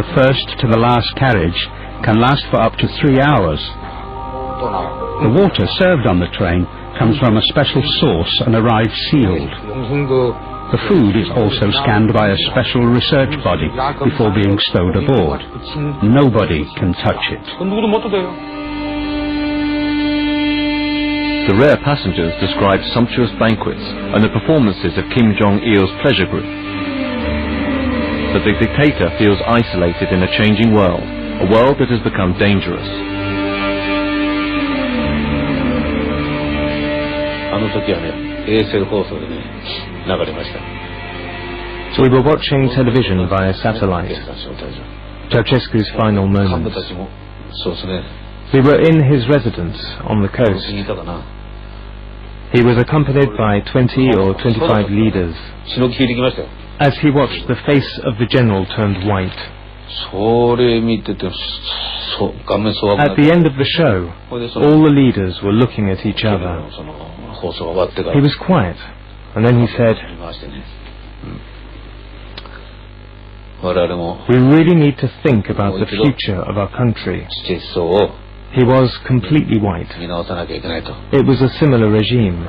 the first to the last carriage can last for up to 3 hours. The water served on the train comes from a special source and arrives sealed. The food is also scanned by a special research body before being stowed aboard. Nobody can touch it. The rare passengers describe sumptuous banquets and the performances of Kim Jong-Il's pleasure group. But the dictator feels isolated in a changing world, a world that has become dangerous. We were watching television via satellite, Ceausescu's final moments. We were in his residence on the coast. He was accompanied by 20 or 25 leaders. As he watched, the face of the general turned white. At the end of the show, all the leaders were looking at each other. He was quiet, and then he said, "We really need to think about the future of our country." He was completely white. It was a similar regime.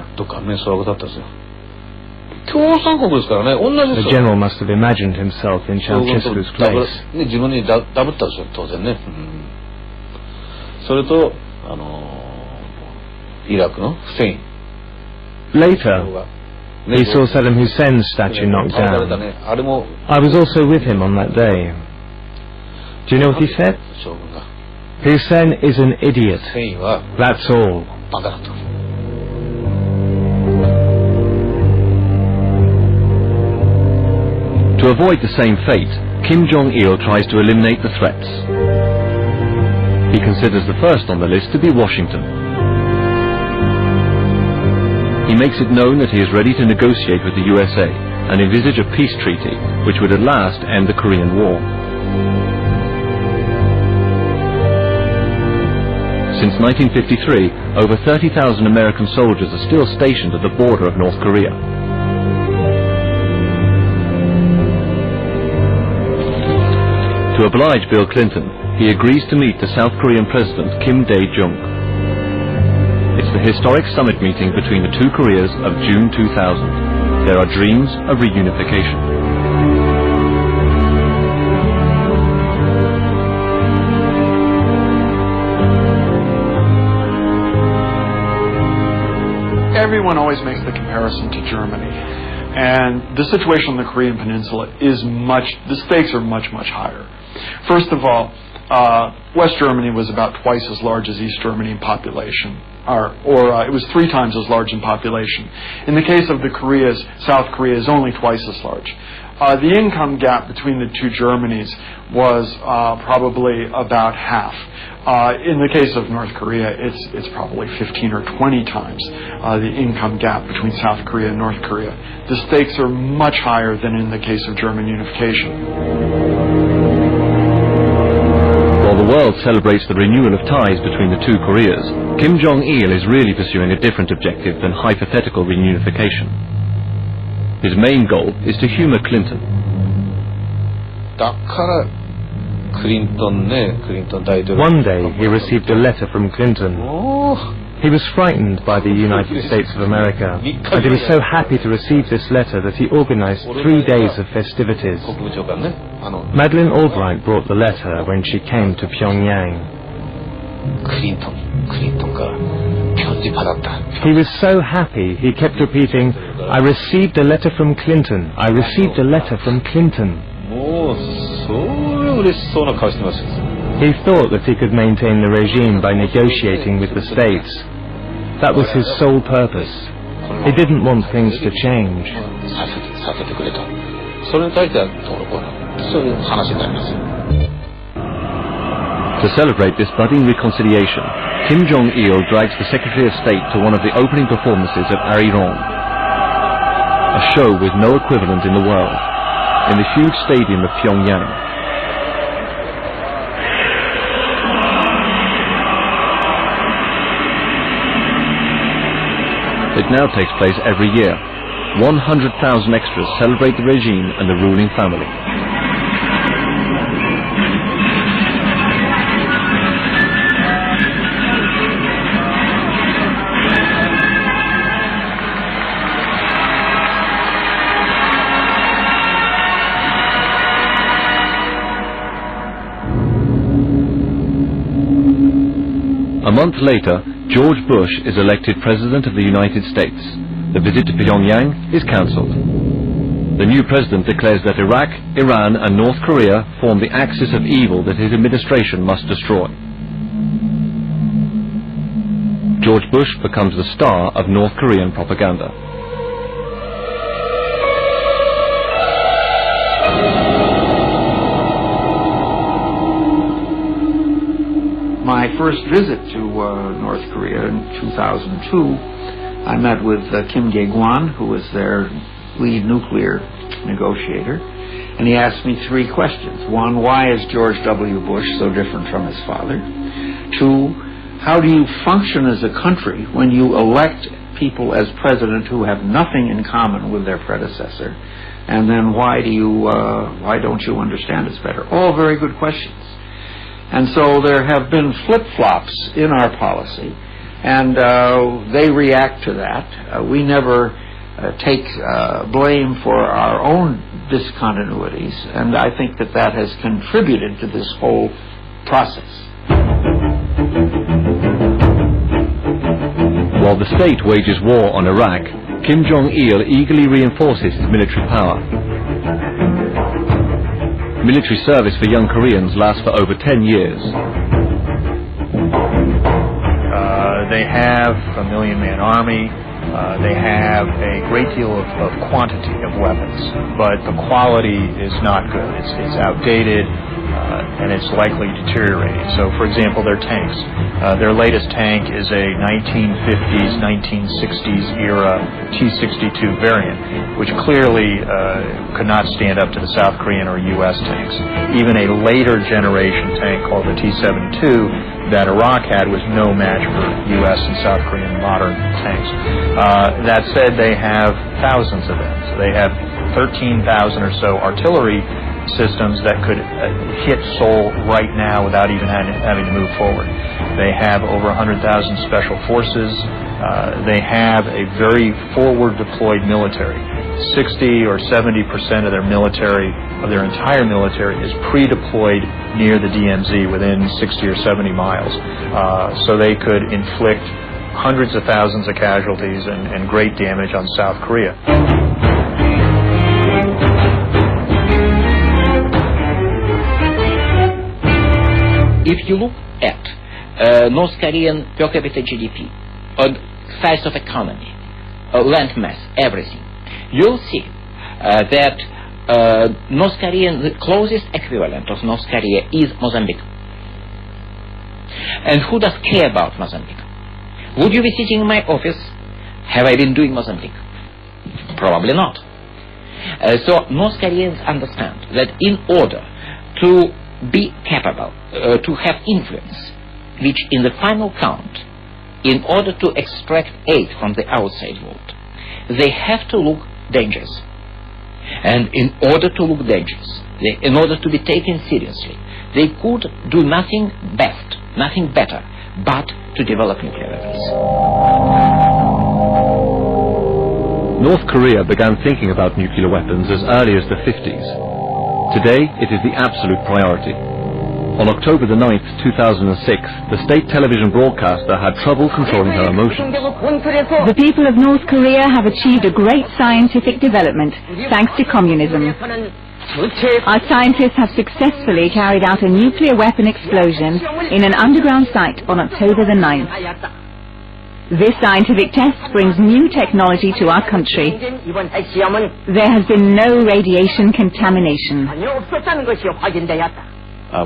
The general must have imagined himself in Ceausescu's place. Later, he saw Saddam Hussein's statue knocked down. I was also with him on that day. Do you know what he said? Hussein is an idiot. That's all. To avoid the same fate, Kim Jong-il tries to eliminate the threats. He considers the first on the list to be Washington. He makes it known that he is ready to negotiate with the USA and envisage a peace treaty which would at last end the Korean War. Since 1953, over 30,000 American soldiers are still stationed at the border of North Korea. To oblige Bill Clinton, he agrees to meet the South Korean President Kim Dae-jung. It's the historic summit meeting between the two Koreas of June 2000. There are dreams of reunification. Everyone always makes the comparison to Germany. And the situation on the Korean Peninsula is the stakes are much, much higher. First of all, West Germany was about twice as large as East Germany in population, it was 3 times as large in population. In the case of the Koreas, South Korea is only twice as large. The income gap between the two Germanys was probably about half. In the case of North Korea, it's probably 15 or 20 times the income gap between South Korea and North Korea. The stakes are much higher than in the case of German unification. While the world celebrates the renewal of ties between the two Koreas, Kim Jong-il is really pursuing a different objective than hypothetical reunification. His main goal is to humor Clinton. One day he received a letter from Clinton. He was frightened by the United States of America, and he was so happy to receive this letter that he organized 3 days of festivities. Madeleine Albright brought the letter when she came to Pyongyang. He was so happy, he kept repeating, "I received a letter from Clinton. I received a letter from Clinton." He thought that he could maintain the regime by negotiating with the states. That was his sole purpose. He didn't want things to change. To celebrate this budding reconciliation, Kim Jong-il drags the Secretary of State to one of the opening performances of Arirong, a show with no equivalent in the world, in the huge stadium of Pyongyang. It now takes place every year. 100,000 extras celebrate the regime and the ruling family. A month later, George Bush is elected President of the United States. The visit to Pyongyang is cancelled. The new president declares that Iraq, Iran and North Korea form the axis of evil that his administration must destroy. George Bush becomes the star of North Korean propaganda. My first visit to North Korea in 2002, I met with Kim Dae-gwan, who was their lead nuclear negotiator, and he asked me three questions. One, why is George W. Bush so different from his father? Two, how do you function as a country when you elect people as president who have nothing in common with their predecessor? And then why don't you understand us better? All very good questions. And so there have been flip-flops in our policy, and they react to that. We never take blame for our own discontinuities, and I think that that has contributed to this whole process. While the state wages war on Iraq, Kim Jong-Il eagerly reinforces his military power. Military service for young Koreans lasts for over 10 years. They have a million-man army. They have a great deal of quantity of weapons, but the quality is not good. It's outdated, and it's likely deteriorating. So, for example, their tanks. Their latest tank is a 1950s, 1960s era T-62 variant, which clearly could not stand up to the South Korean or U.S. tanks. Even a later generation tank called the T-72 that Iraq had was no match for U.S. and South Korean modern tanks. That said, they have thousands of them. So they have 13,000 or so artillery systems that could hit Seoul right now without even having to move forward. They have over 100,000 special forces. They have a very forward deployed military. 60 or 70% of their military, of their entire military, is pre-deployed near the DMZ within 60 or 70 miles. So they could inflict hundreds of thousands of casualties and great damage on South Korea. If you look at North Korean per capita GDP, size of economy, land mass, everything, you'll see that North Korean, the closest equivalent of North Korea is Mozambique. And who does care about Mozambique? Would you be sitting in my office? Have I been doing Mozambique? Probably not. So North Koreans understand that in order to be capable, to have influence, which in the final count, in order to extract aid from the outside world, they have to look dangerous. And in order to look dangerous, in order to be taken seriously, they could do nothing best, nothing better, but to develop nuclear weapons. North Korea began thinking about nuclear weapons as early as the 50s. Today, it is the absolute priority. On October the 9th, 2006, the state television broadcaster had trouble controlling her emotions. The people of North Korea have achieved a great scientific development thanks to communism. Our scientists have successfully carried out a nuclear weapon explosion in an underground site on October the 9th. This scientific test brings new technology to our country. There has been no radiation contamination.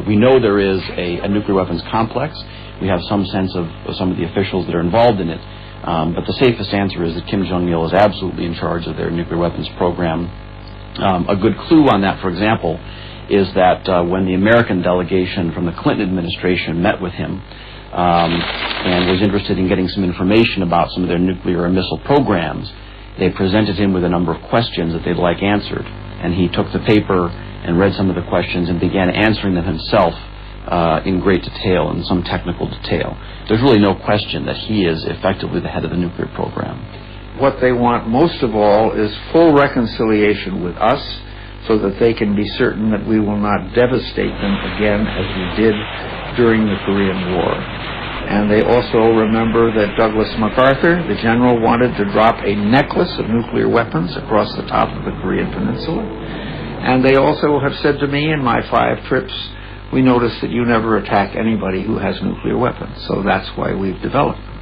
We know there is a nuclear weapons complex. We have some sense of some of the officials that are involved in it. But the safest answer is that Kim Jong-Il is absolutely in charge of their nuclear weapons program. A good clue on that, for example, is that when the American delegation from the Clinton administration met with him and was interested in getting some information about some of their nuclear and missile programs, they presented him with a number of questions that they'd like answered. And he took the paper and read some of the questions and began answering them himself in great detail, in some technical detail. There's really no question that he is effectively the head of the nuclear program. What they want most of all is full reconciliation with us so that they can be certain that we will not devastate them again as we did during the Korean War. And they also remember that Douglas MacArthur, the general, wanted to drop a necklace of nuclear weapons across the top of the Korean Peninsula. And they also have said to me in my 5 trips, we noticed that you never attack anybody who has nuclear weapons. So that's why we've developed them.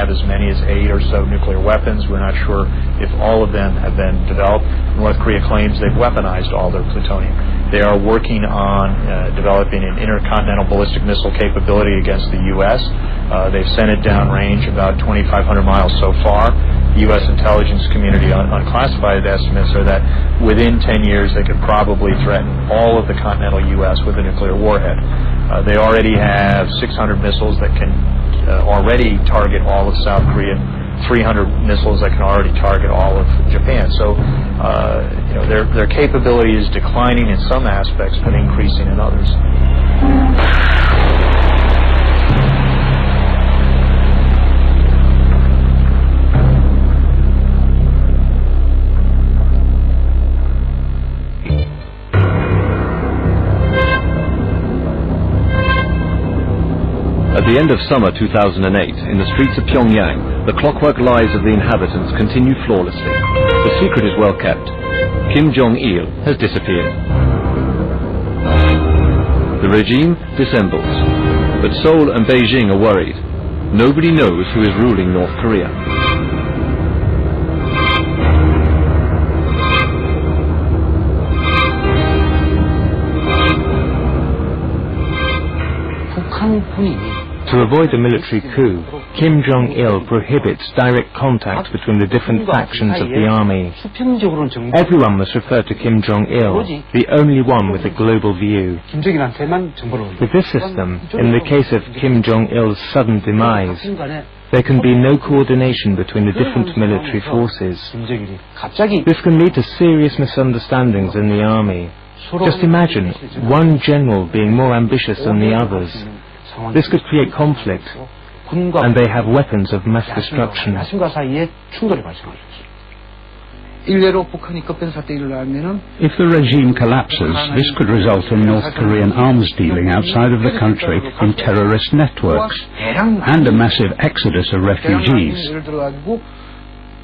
As many as 8 or so nuclear weapons. We're not sure if all of them have been developed. North Korea claims they've weaponized all their plutonium. They are working on developing an intercontinental ballistic missile capability against the U.S. They've sent it downrange about 2,500 miles so far. The U.S. intelligence community unclassified estimates are that within 10 years they could probably threaten all of the continental U.S. with a nuclear warhead. They already have 600 missiles that can already target all of South Korea, 300 missiles that can already target all of Japan. So, their capability is declining in some aspects, but increasing in others. At the end of summer 2008, in the streets of Pyongyang, the clockwork lives of the inhabitants continue flawlessly. The secret is well kept. Kim Jong-Il has disappeared. The regime dissembles, but Seoul and Beijing are worried. Nobody knows who is ruling North Korea. To avoid a military coup, Kim Jong-il prohibits direct contact between the different factions of the army. Everyone must refer to Kim Jong-il, the only one with a global view. With this system, in the case of Kim Jong-il's sudden demise, there can be no coordination between the different military forces. This can lead to serious misunderstandings in the army. Just imagine one general being more ambitious than the others. This could create conflict, and they have weapons of mass destruction. If the regime collapses, this could result in North Korean arms dealing outside of the country in terrorist networks, and a massive exodus of refugees.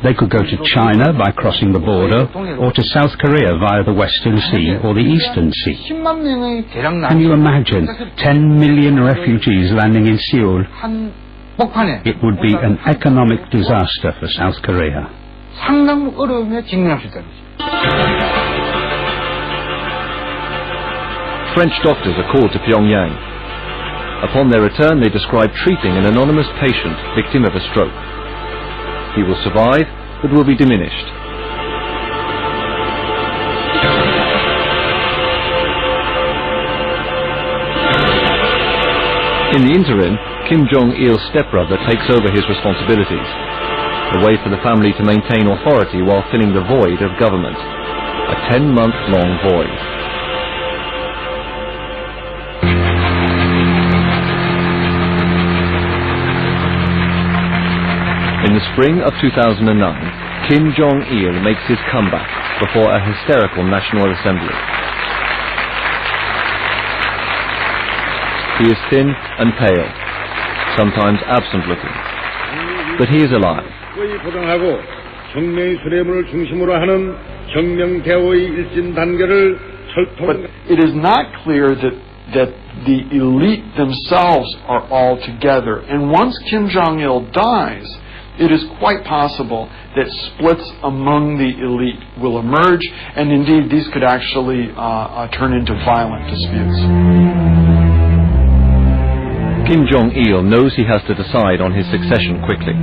They could go to China by crossing the border, or to South Korea via the Western Sea or the Eastern Sea. Can you imagine 10 million refugees landing in Seoul? It would be an economic disaster for South Korea. French doctors are called to Pyongyang. Upon their return, they describe treating an anonymous patient victim of a stroke. He will survive, but will be diminished. In the interim, Kim Jong-il's stepbrother takes over his responsibilities, a way for the family to maintain authority while filling the void of government, a 10-month-long void. In the spring of 2009, Kim Jong-il makes his comeback before a hysterical National Assembly. He is thin and pale, sometimes absent-looking, but he is alive. But it is not clear that the elite themselves are all together. And once Kim Jong-il dies, it is quite possible that splits among the elite will emerge, and indeed these could actually turn into violent disputes. Kim Jong-il knows he has to decide on his succession quickly.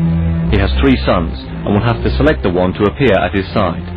He has 3 sons and will have to select the one to appear at his side.